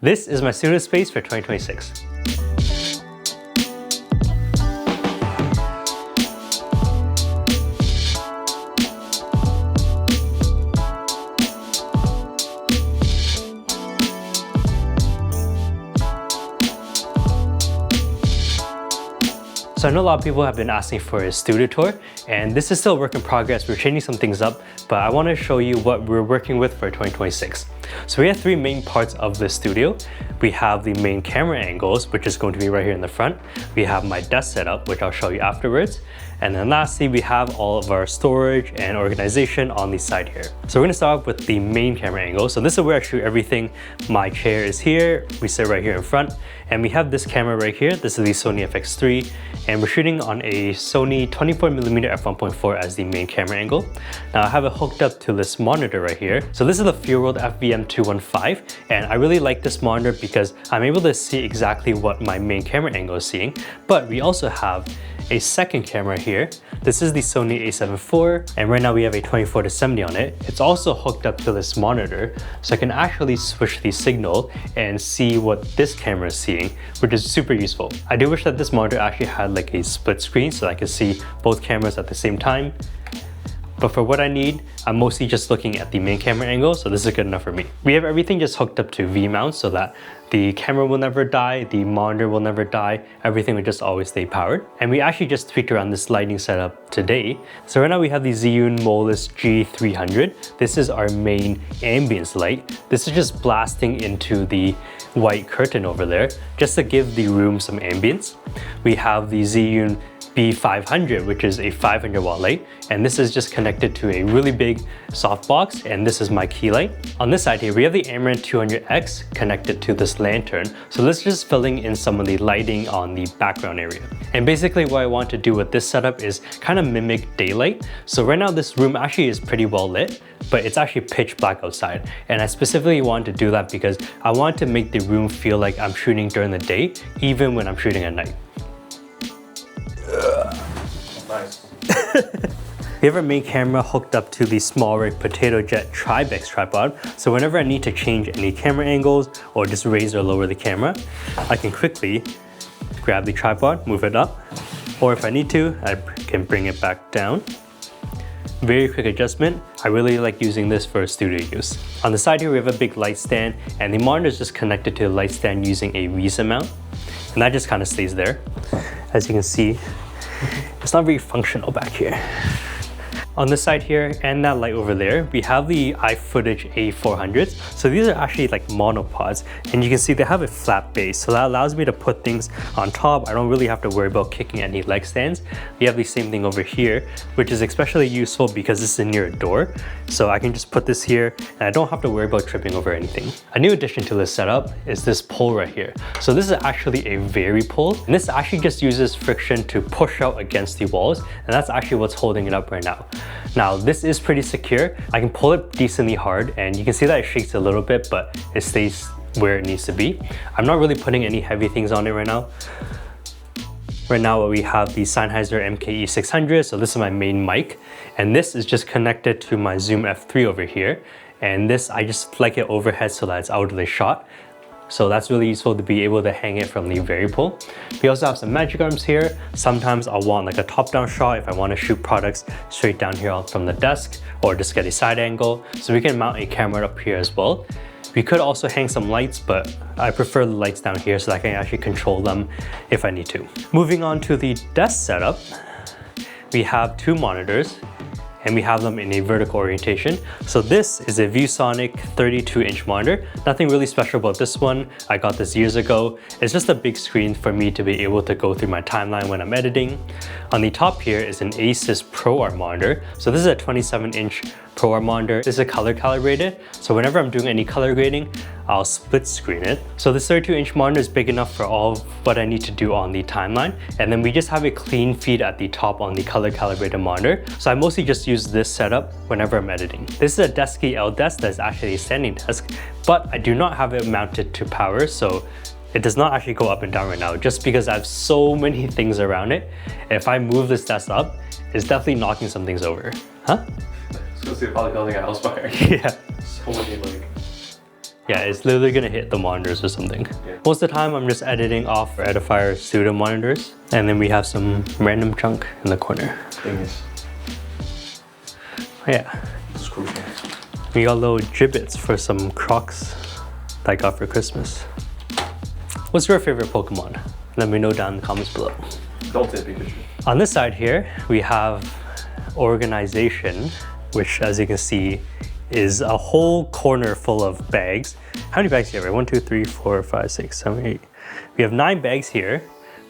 This is my studio space for 2026. So I know a lot of people have been asking for a studio tour, and this is still a work in progress. We're changing some things up, but I want to show you what we're working with for 2026. So we have three main parts of the studio. We have the main camera angles, which is going to be right here in the front. We have my desk setup, which I'll show you afterwards. And then lastly, we have all of our storage and organization on the side here. So we're gonna start off with the main camera angle. So this is where I shoot everything. My chair is here, we sit right here in front, and we have this camera right here. This is the Sony FX3, and we're shooting on a Sony 24mm f1.4 as the main camera angle. Now I have it hooked up to this monitor right here. So this is the FieldWorld FVM215, and I really like this monitor because I'm able to see exactly what my main camera angle is seeing, but we also have a second camera here. This is the Sony a7 IV, and right now we have a 24-70 on it. It's also hooked up to this monitor, so I can actually switch the signal and see what this camera is seeing, which is super useful. I do wish that this monitor actually had like a split screen so I could see both cameras at the same time. But for what I need, I'm mostly just looking at the main camera angle, so this is good enough for me. We have everything just hooked up to V-mount so that the camera will never die, the monitor will never die, everything will just always stay powered. And we actually just tweaked around this lighting setup today. So right now we have the Zhiyun Molus G300. This is our main ambience light. This is just blasting into the white curtain over there, just to give the room some ambience. We have the Zhiyun B500, which is a 500 watt light, and this is just connected to a really big softbox, and this is my key light. On this side here, we have the Amaran 200X connected to this lantern, so this is just filling in some of the lighting on the background area. And basically what I want to do with this setup is kind of mimic daylight. So right now this room actually is pretty well lit, but it's actually pitch black outside, and I specifically wanted to do that because I want to make the room feel like I'm shooting during the day, even when I'm shooting at night. Nice. We have our main camera hooked up to the SmallRig Potato Jet Tribex tripod, so whenever I need to change any camera angles or just raise or lower the camera, I can quickly grab the tripod, move it up, or if I need to, I can bring it back down. Very quick adjustment. I really like using this for studio use. On the side here, we have a big light stand, and the monitor is just connected to the light stand using a VESA mount, and that just kind of stays there. As you can see, it's not very functional back here. On this side here and that light over there, we have the iFootage A400s. So these are actually like monopods, and you can see they have a flat base. So that allows me to put things on top. I don't really have to worry about kicking any leg stands. We have the same thing over here, which is especially useful because this is near a door. So I can just put this here and I don't have to worry about tripping over anything. A new addition to this setup is this pole right here. So this is actually a Vary pole, and this actually just uses friction to push out against the walls, and that's actually what's holding it up right now. Now this is pretty secure. I can pull it decently hard, and you can see that it shakes a little bit, but it stays where it needs to be. I'm not really putting any heavy things on it right now. Right now we have the Sennheiser MKE600, so this is my main mic, and this is just connected to my Zoom F3 over here. And this, I just like it overhead so that it's out of the shot. So that's really useful to be able to hang it from the Vary pole. We also have some magic arms here. Sometimes I'll want like a top-down shot if I want to shoot products straight down here from the desk, or just get a side angle. So we can mount a camera up here as well. We could also hang some lights, but I prefer the lights down here so that I can actually control them if I need to. Moving on to the desk setup, we have two monitors, and we have them in a vertical orientation. So this is a ViewSonic 32-inch monitor. Nothing really special about this one. I got this years ago. It's just a big screen for me to be able to go through my timeline when I'm editing. On the top here is an Asus ProArt monitor. So this is a 27-inch ProArt monitor. This is color calibrated, so whenever I'm doing any color grading, I'll split screen it. So this 32-inch monitor is big enough for all of what I need to do on the timeline, and then we just have a clean feed at the top on the color calibrated monitor. So I mostly just use this setup whenever I'm editing. This is a Desky L desk that is actually a standing desk, but I do not have it mounted to power, so it does not actually go up and down right now, just because I have so many things around it. If I move this desk up, it's definitely knocking some things over. Huh? It's probably building a house fire. Yeah. So many like Yeah, it's literally gonna hit the monitors or something. Yeah. Most of the time, I'm just editing off Edifier Studio monitors, and then we have some random chunk in the corner. Thing is, Yeah. screw fans. We got little gibbets for some Crocs that I got for Christmas. What's your favorite Pokemon? Let me know down in the comments below. Don't say Pikachu. On this side here, we have organization, which as you can see, is a whole corner full of bags. How many bags do you have? 1, 2, 3, 4, 5, 6, 7, 8. We have 9 bags here.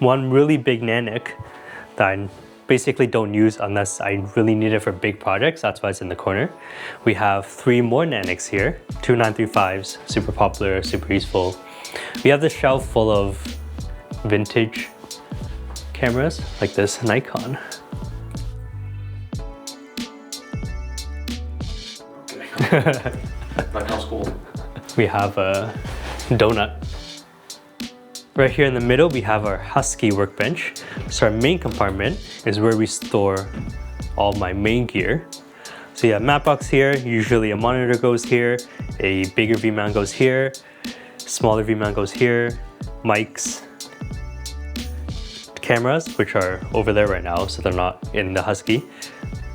One really big Nanik that I basically don't use unless I really need it for big projects. That's why it's in the corner. We have 3 more Naniks here. 2 935s, super popular, super useful. We have this shelf full of vintage cameras like this Nikon. Nikon's cool. We have a donut. Right here in the middle, we have our Husky workbench. So our main compartment is where we store all my main gear. So you have mat box here, usually a monitor goes here, a bigger V-mount goes here, smaller V-mount goes here, mics, cameras, which are over there right now, so they're not in the Husky,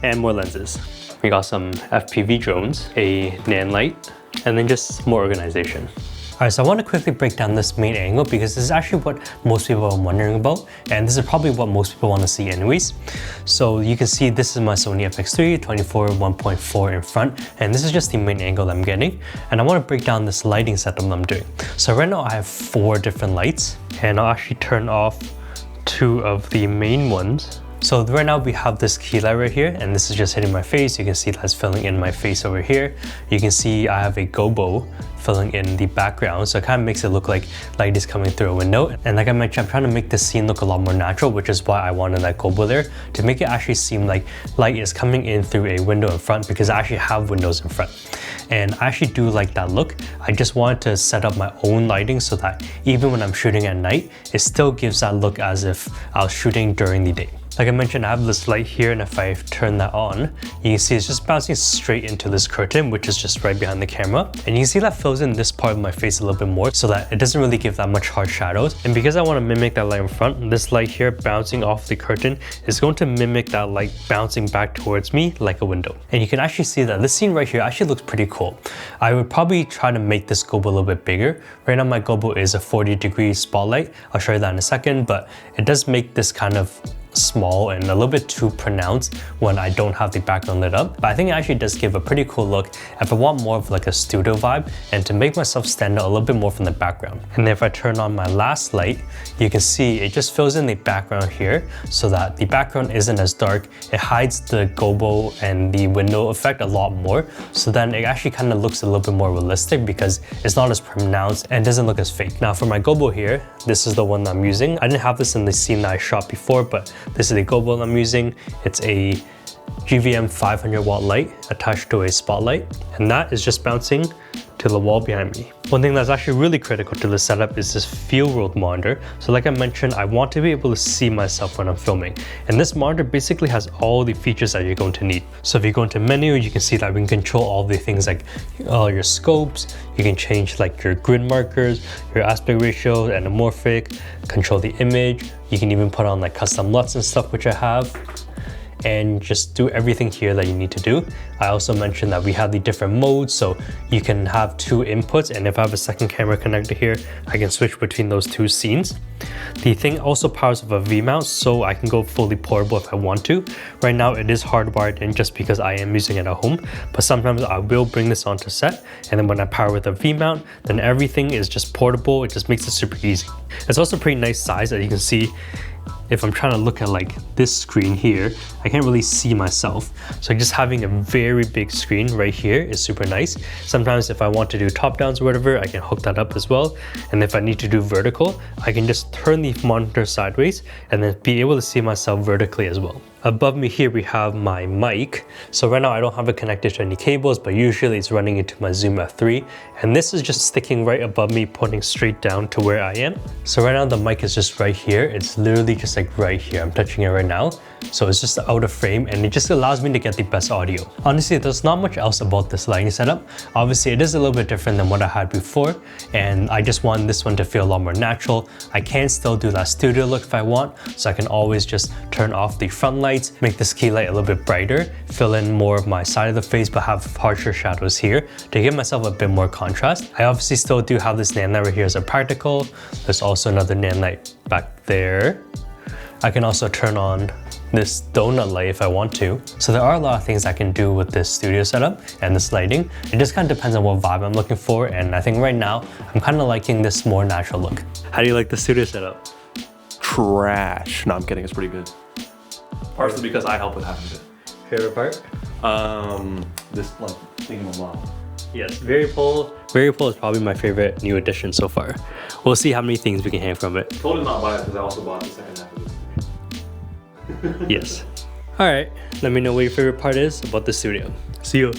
and more lenses. We got some FPV drones, a NAN light, and then just more organization. All right, so I want to quickly break down this main angle because this is actually what most people are wondering about, and this is probably what most people want to see anyways. So you can see this is my Sony FX3, 24 1.4 in front, and this is just the main angle I'm getting. And I want to break down this lighting setup that I'm doing. So right now I have 4 different lights, and I'll actually turn off 2 of the main ones. So right now we have this key light right here, and this is just hitting my face. You can see that's filling in my face over here. You can see I have a gobo filling in the background, so it kind of makes it look like light is coming through a window. And like I mentioned, I'm trying to make this scene look a lot more natural, which is why I wanted that gobo there, to make it actually seem like light is coming in through a window in front, because I actually have windows in front. And I actually do like that look. I just wanted to set up my own lighting so that even when I'm shooting at night, it still gives that look as if I was shooting during the day. Like I mentioned, I have this light here, and if I turn that on, you can see it's just bouncing straight into this curtain, which is just right behind the camera. And you can see that fills in this part of my face a little bit more so that it doesn't really give that much harsh shadows. And because I want to mimic that light in front, this light here bouncing off the curtain is going to mimic that light bouncing back towards me like a window. And you can actually see that this scene right here actually looks pretty cool. I would probably try to make this gobo a little bit bigger. Right now my gobo is a 40-degree spotlight. I'll show you that in a second, but it does make this kind of small and a little bit too pronounced when I don't have the background lit up. But I think it actually does give a pretty cool look if I want more of like a studio vibe and to make myself stand out a little bit more from the background. And then if I turn on my last light, you can see it just fills in the background here so that the background isn't as dark. It hides the gobo and the window effect a lot more. So then it actually kind of looks a little bit more realistic because it's not as pronounced and doesn't look as fake. Now for my gobo here, this is the one that I'm using. I didn't have this in the scene that I shot before, but this is the gobo I'm using. It's a GVM 500 watt light attached to a spotlight, and that is just bouncing to the wall behind me. One thing that's actually really critical to this setup is this field world monitor. So like I mentioned, I want to be able to see myself when I'm filming. And this monitor basically has all the features that you're going to need. So if you go into menu, you can see that we can control all the things like all your scopes. You can change like your grid markers, your aspect ratio, anamorphic, control the image. You can even put on like custom LUTs and stuff, which I have, and just do everything here that you need to do. I also mentioned that we have the different modes, so you can have 2 inputs, and if I have a second camera connected here, I can switch between those 2 scenes. The thing also powers with a V-mount, so I can go fully portable if I want to. Right now it is hardwired in just because I am using it at home, but sometimes I will bring this onto set, and then when I power with a V-mount, then everything is just portable. It just makes it super easy. It's also a pretty nice size, as you can see. If I'm trying to look at like this screen here, I can't really see myself. So just having a very big screen right here is super nice. Sometimes if I want to do top downs or whatever, I can hook that up as well. And if I need to do vertical, I can just turn the monitor sideways and then be able to see myself vertically as well. Above me here we have my mic. So right now I don't have it connected to any cables, but usually it's running into my Zoom F3. And this is just sticking right above me, pointing straight down to where I am. So right now the mic is just right here. It's literally just like right here. I'm touching it right now. So it's just out of frame and it just allows me to get the best audio. Honestly, there's not much else about this lighting setup. Obviously it is a little bit different than what I had before, and I just want this one to feel a lot more natural. I can still do that studio look if I want, so I can always just turn off the front lights, make this key light a little bit brighter, fill in more of my side of the face but have harsher shadows here to give myself a bit more contrast. I obviously still do have this nan light right here as a practical. There's also another nan light back there. I can also turn on this donut light if I want to. So there are a lot of things I can do with this studio setup and this lighting. It just kind of depends on what vibe I'm looking for, and I think right now I'm kind of liking this more natural look. How do you like the studio setup? Trash. No, I'm kidding. It's pretty good. Partially because I help with half of it. Favorite part? This like thingamabobby. Yes, Variable is probably my favorite new addition so far. We'll see how many things we can hang from it. Totally not biased because I also bought the second half of this. Yes. All right, let me know what your favorite part is about the studio. See you.